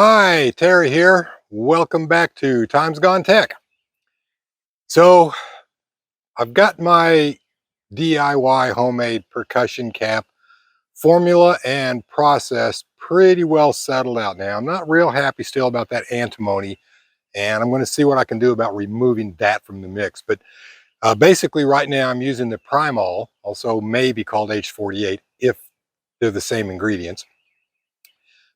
Hi, Terry here. Welcome back to Times Gone Tech. So, I've got my DIY homemade percussion cap formula and process pretty well settled out now. I'm not real happy still about that antimony, and I'm going to see what I can do about removing that from the mix. But basically, right now I'm using the Primol, also maybe called H48, if they're the same ingredients.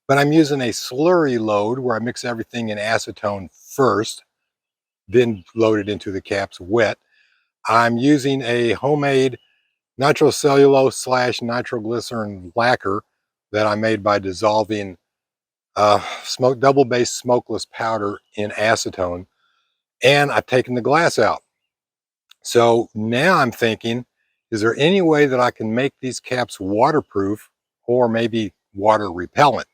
But I'm using a slurry load where I mix everything in acetone first, then load it into the caps wet. I'm using a homemade nitrocellulose slash nitroglycerin lacquer that I made by dissolving double base smokeless powder in acetone. And I've taken the glass out. So now I'm thinking, is there any way that I can make these caps waterproof or maybe water repellent?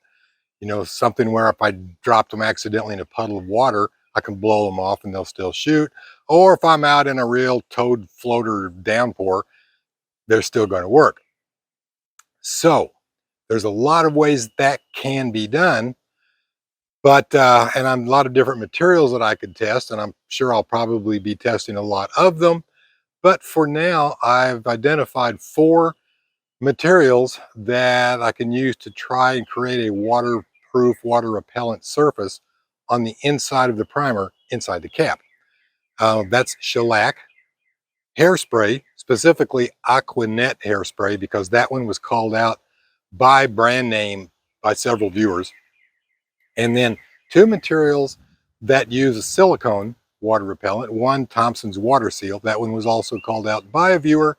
You know, something where if I dropped them accidentally in a puddle of water, I can blow them off and they'll still shoot. Or if I'm out in a real toad floater downpour, they're still going to work. So there's a lot of ways that can be done, but and I'm a lot of different materials that I could test, and I'm sure I'll probably be testing a lot of them. But for now, I've identified 4 materials that I can use to try and create a waterproof, water repellent surface on the inside of the primer, inside the cap. That's shellac, hairspray, specifically Aquanet hairspray, because that one was called out by brand name by several viewers. And then 2 materials that use a silicone water repellent. One, Thompson's Water Seal. That one was also called out by a viewer.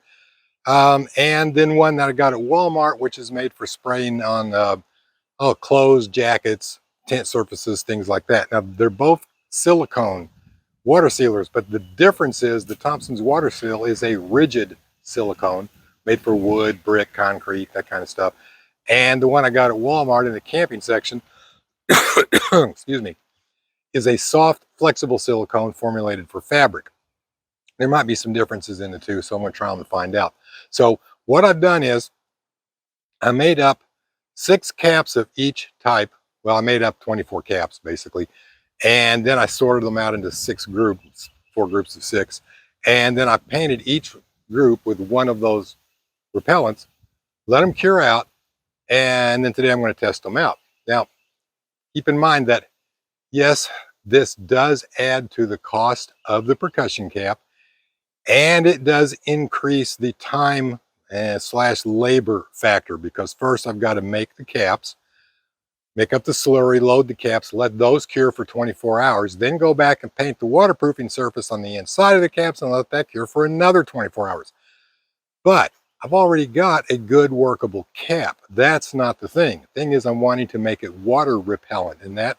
And then one that I got at Walmart, which is made for spraying on clothes, jackets, tent surfaces, things like that. Now, they're both silicone water sealers, but the difference is the Thompson's Water Seal is a rigid silicone made for wood, brick, concrete, that kind of stuff. And the one I got at Walmart in the camping section, excuse me, is a soft, flexible silicone formulated for fabric. There might be some differences in the two, so I'm going to try them and find out. So what I've done is I made up 6 caps of each type. Well, I made up 24 caps, basically. And then I sorted them out into 6 groups, 4 groups of 6. And then I painted each group with one of those repellents, let them cure out, and then today I'm going to test them out. Now, keep in mind that, yes, this does add to the cost of the percussion cap, and it does increase the time slash labor factor, because first I've got to make the caps, make up the slurry, load the caps, let those cure for 24 hours, then go back and paint the waterproofing surface on the inside of the caps and let that cure for another 24 hours. But I've already got a good workable cap. That's not the thing. The thing is, I'm wanting to make it water repellent, and that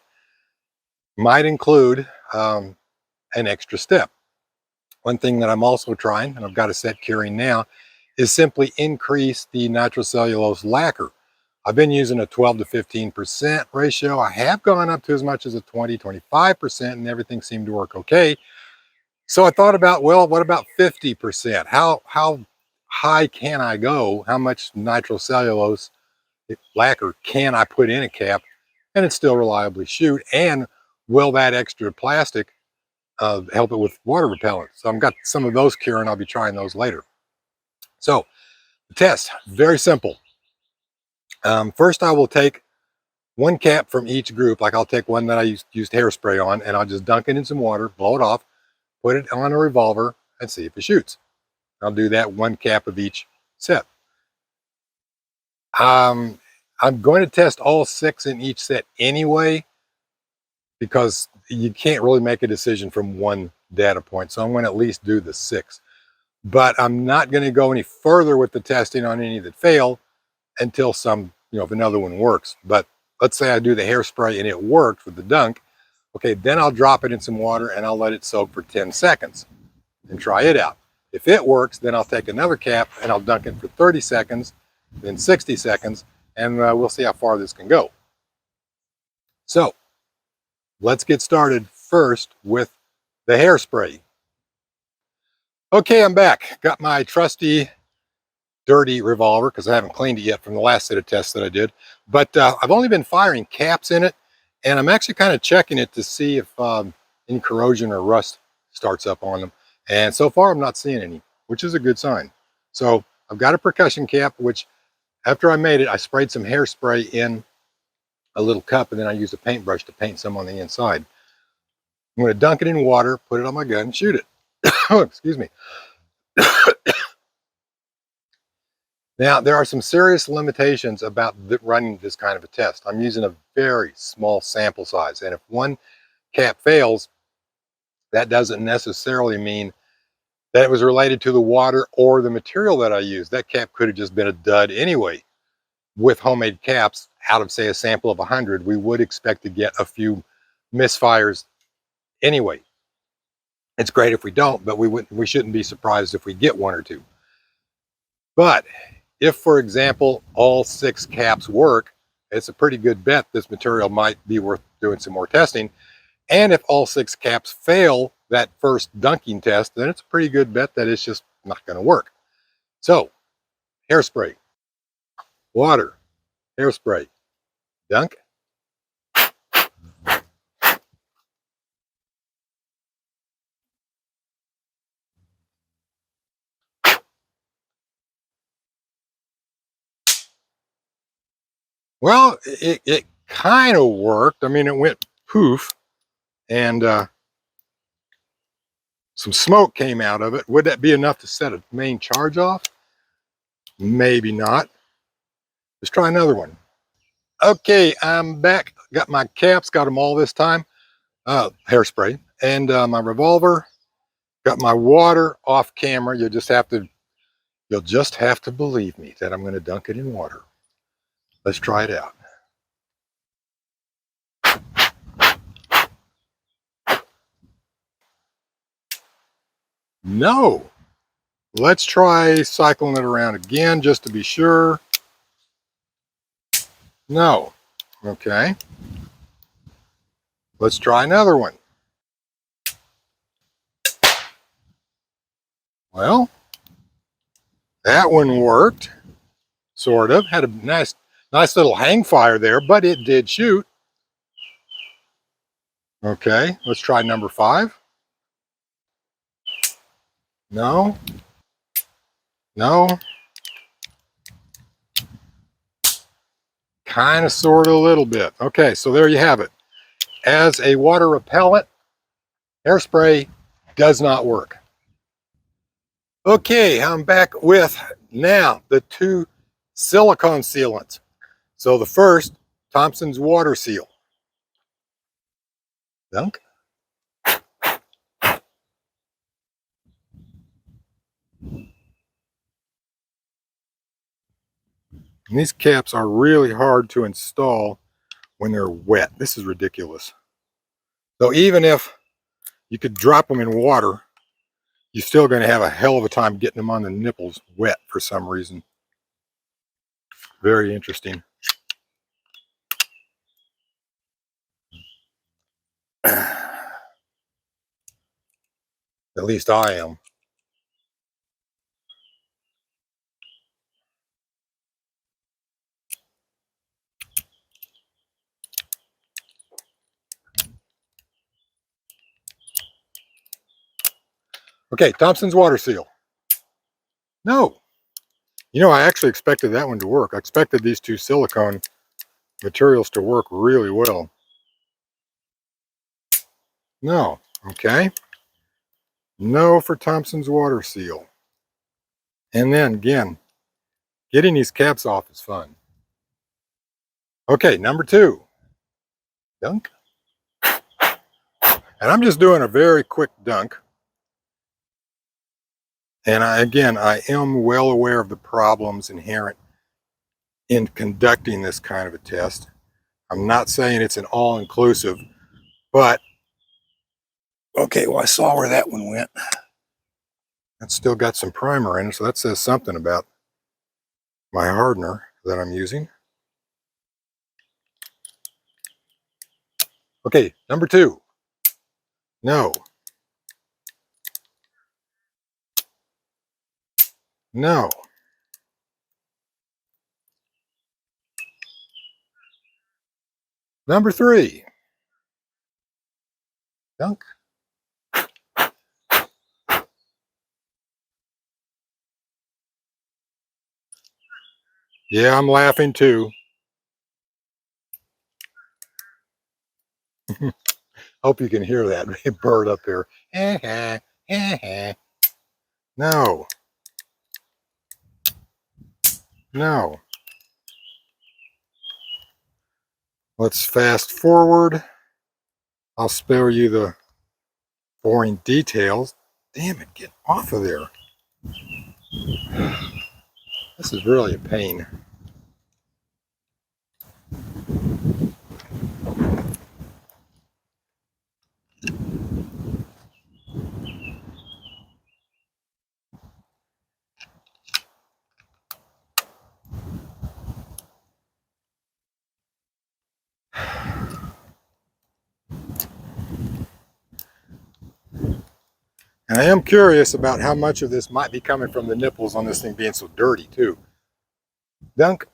might include an extra step. One thing that I'm also trying, and I've got a set curing now, is simply increase the nitrocellulose lacquer. I've been using a 12 to 15% ratio. I have gone up to as much as a 20, 25%, and everything seemed to work okay. So I thought about, well, what about 50%? How high can I go? How much nitrocellulose lacquer can I put in a cap and it still reliably shoot? And will that extra plastic help it with water repellent? So I've got some of those curing. I'll be trying those later. So the test, very simple. First, I will take 1 cap from each group. Like I'll take one that I used hairspray on, and I'll just dunk it in some water, blow it off, put it on a revolver, and see if it shoots. I'll do that 1 cap of each set. I'm going to test all 6 in each set anyway, because you can't really make a decision from 1 data point. So I'm going to at least do the 6. But I'm not going to go any further with the testing on any that fail until if another one works. But let's say I do the hairspray and it worked with the dunk. Okay, then I'll drop it in some water and I'll let it soak for 10 seconds and try it out. If it works, then I'll take another cap and I'll dunk it for 30 seconds, then 60 seconds, and we'll see how far this can go. So let's get started first with the hairspray. Okay, I'm back. Got my trusty dirty revolver because I haven't cleaned it yet from the last set of tests that I did. But I've only been firing caps in it, And I'm actually kind of checking it to see if any corrosion or rust starts up on them. And so far I'm not seeing any, which is a good sign. So I've got a percussion cap, which after I made it, I sprayed some hairspray in a little cup, and then I used a paintbrush to paint some on the inside. I'm going to dunk it in water, put it on my gun, and shoot it. Oh, excuse me. Now, there are some serious limitations about running this kind of a test. I'm using a very small sample size, and if one cap fails, that doesn't necessarily mean that it was related to the water or the material that I used. That cap could have just been a dud anyway. With homemade caps, out of say a sample of 100, we would expect to get a few misfires anyway. It's great if we don't, but we shouldn't be surprised if we get one or two. But if, for example, all 6 caps work, it's a pretty good bet this material might be worth doing some more testing. And if all 6 caps fail that first dunking test, then it's a pretty good bet that it's just not going to work. So, hairspray, water, hairspray, dunk. Well, it kind of worked. I mean, it went poof, and some smoke came out of it. Would that be enough to set a main charge off? Maybe not. Let's try another one. Okay, I'm back. Got my caps, got them all this time. Hairspray, and my revolver. Got my water off camera. You'll just have to believe me that I'm going to dunk it in water. Let's try it out. No. Let's try cycling it around again just to be sure. No. Okay. Let's try another one. Well, that one worked. Sort of. Had a nice little hang fire there, but it did shoot. Okay, let's try number 5. No. No. Kind of, sort of, a little bit. Okay, so there you have it. As a water repellent, hairspray does not work. Okay, I'm back with now the 2 silicone sealants. So the first, Thompson's water seal. Dunk. And these caps are really hard to install when they're wet. This is ridiculous. So even if you could drop them in water, you're still going to have a hell of a time getting them on the nipples wet for some reason. Very interesting. At least I am. Okay, Thompson's water seal. No. You know, I actually expected that one to work. I expected these 2 silicone materials to work really well. No. Okay. No for Thompson's water seal. And then again, getting these caps off is fun. Okay, number 2. Dunk. And I'm just doing a very quick dunk. And I am well aware of the problems inherent in conducting this kind of a test. I'm not saying it's an all-inclusive, but okay, well, I saw where that one went. It's still got some primer in it, so that says something about my hardener that I'm using. Okay, number 2. No. No. Number 3. Dunk. Yeah, I'm laughing too. Hope you can hear that bird up there. No, no. Let's fast forward. I'll spare you the boring details. Damn it, get off of there. This is really a pain. And I am curious about how much of this might be coming from the nipples on this thing being so dirty too. Dunk.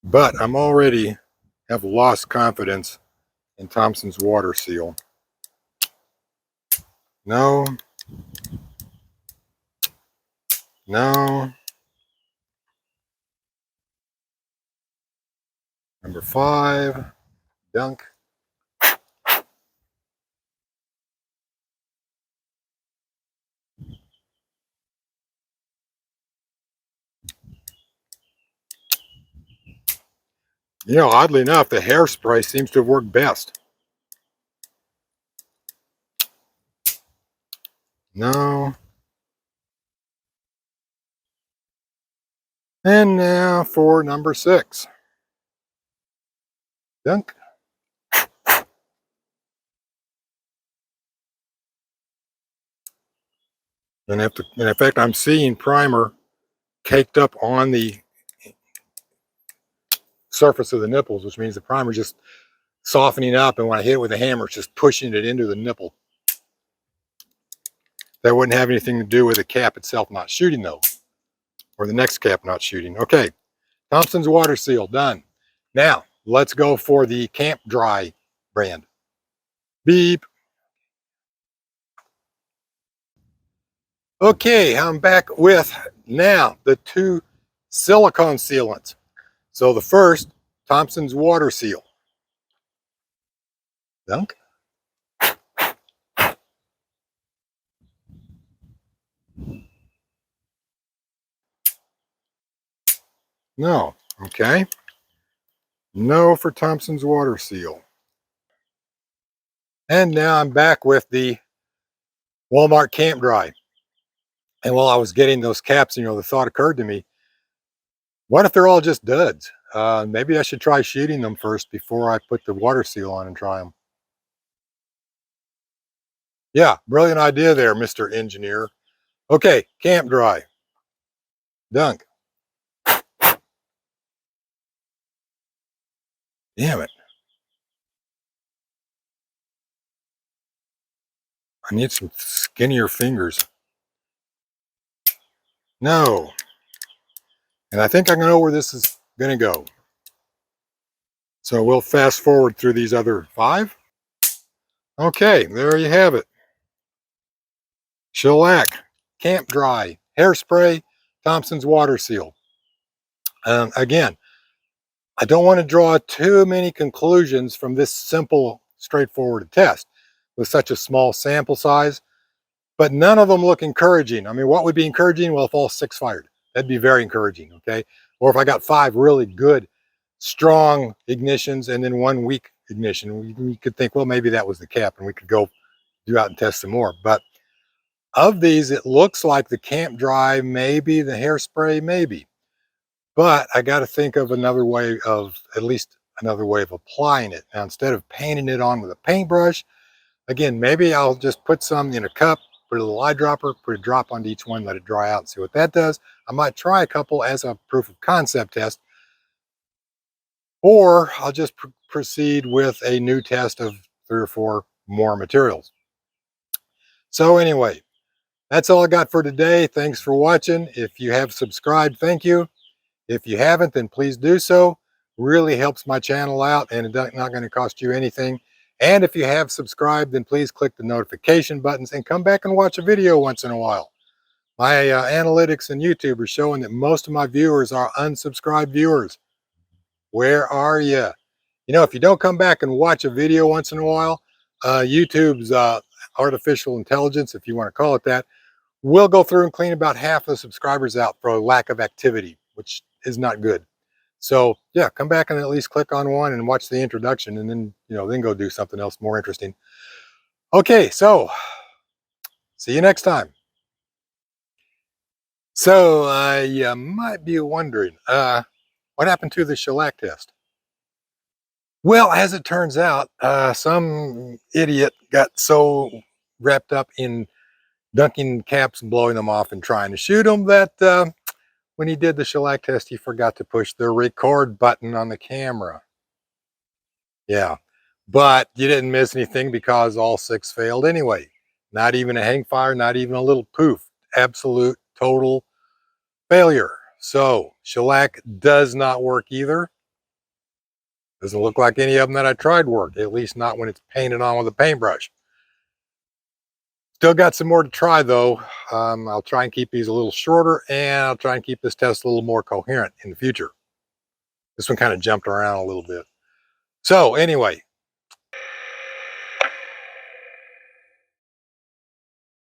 But I'm already have lost confidence in Thompson's water seal. No. No. Number 5. Dunk. You know, oddly enough, the hairspray seems to have worked best. No. And now for number 6. Dunk. And in fact, I'm seeing primer caked up on the surface of the nipples, which means the primer just softening up, and when I hit it with a hammer, it's just pushing it into the nipple. That wouldn't have anything to do with the cap itself not shooting though, or the next cap not shooting. Okay, Thompson's water seal, done. Now, let's go for the Camp Dry brand. Beep. Okay, I'm back with now the 2 silicone sealants. So the first, Thompson's water seal. Dunk. No. Okay. No for Thompson's water seal. And now I'm back with the Walmart Camp Dry. And while I was getting those caps, you know, the thought occurred to me, what if they're all just duds? Maybe I should try shooting them first before I put the water seal on and try them. Yeah, brilliant idea there, Mr. Engineer. Okay, Camp Dry. Dunk. Damn it. I need some skinnier fingers. No. And I think I know where this is going to go. So we'll fast forward through these other 5. Okay, there you have it. Shellac, Camp Dry, Hairspray, Thompson's water seal. Again, I don't want to draw too many conclusions from this simple, straightforward test with such a small sample size, but none of them look encouraging. I mean, what would be encouraging? Well, if all 6 fired, that'd be very encouraging, okay? Or if I got 5 really good, strong ignitions and then 1 weak ignition, we could think, well, maybe that was the cap and we could go do out and test some more. But of these, it looks like the Camp Dry, maybe the Hairspray, maybe. But I got to think of another way of, at least another way of applying it. Now, instead of painting it on with a paintbrush, again, maybe I'll just put some in a cup, put a little eyedropper, put a drop onto each one, let it dry out and see what that does. I might try a couple as a proof of concept test, or I'll just proceed with a new test of 3 or 4 more materials. So anyway, that's all I got for today. Thanks for watching. If you have subscribed, thank you. If you haven't, then please do so. Really helps my channel out, and it's not going to cost you anything. And if you have subscribed, then please click the notification buttons and come back and watch a video once in a while. My analytics and YouTube are showing that most of my viewers are unsubscribed viewers. Where are you? You know, if you don't come back and watch a video once in a while, YouTube's artificial intelligence, if you want to call it that, will go through and clean about half the subscribers out for lack of activity, which is not good. So yeah, come back and at least click on one and watch the introduction, and then, then go do something else more interesting. Okay, so see you next time. So you might be wondering, what happened to the shellac test? Well, as it turns out, some idiot got so wrapped up in dunking caps and blowing them off and trying to shoot them that when he did the shellac test, he forgot to push the record button on the camera. Yeah, but you didn't miss anything because all 6 failed anyway. Not even a hang fire, not even a little poof. Absolute, total failure. So shellac does not work either. Doesn't look like any of them that I tried work, at least not when it's painted on with a paintbrush. Still got some more to try though. I'll try and keep these a little shorter, and I'll try and keep this test a little more coherent in the future. This one kind of jumped around a little bit. So anyway,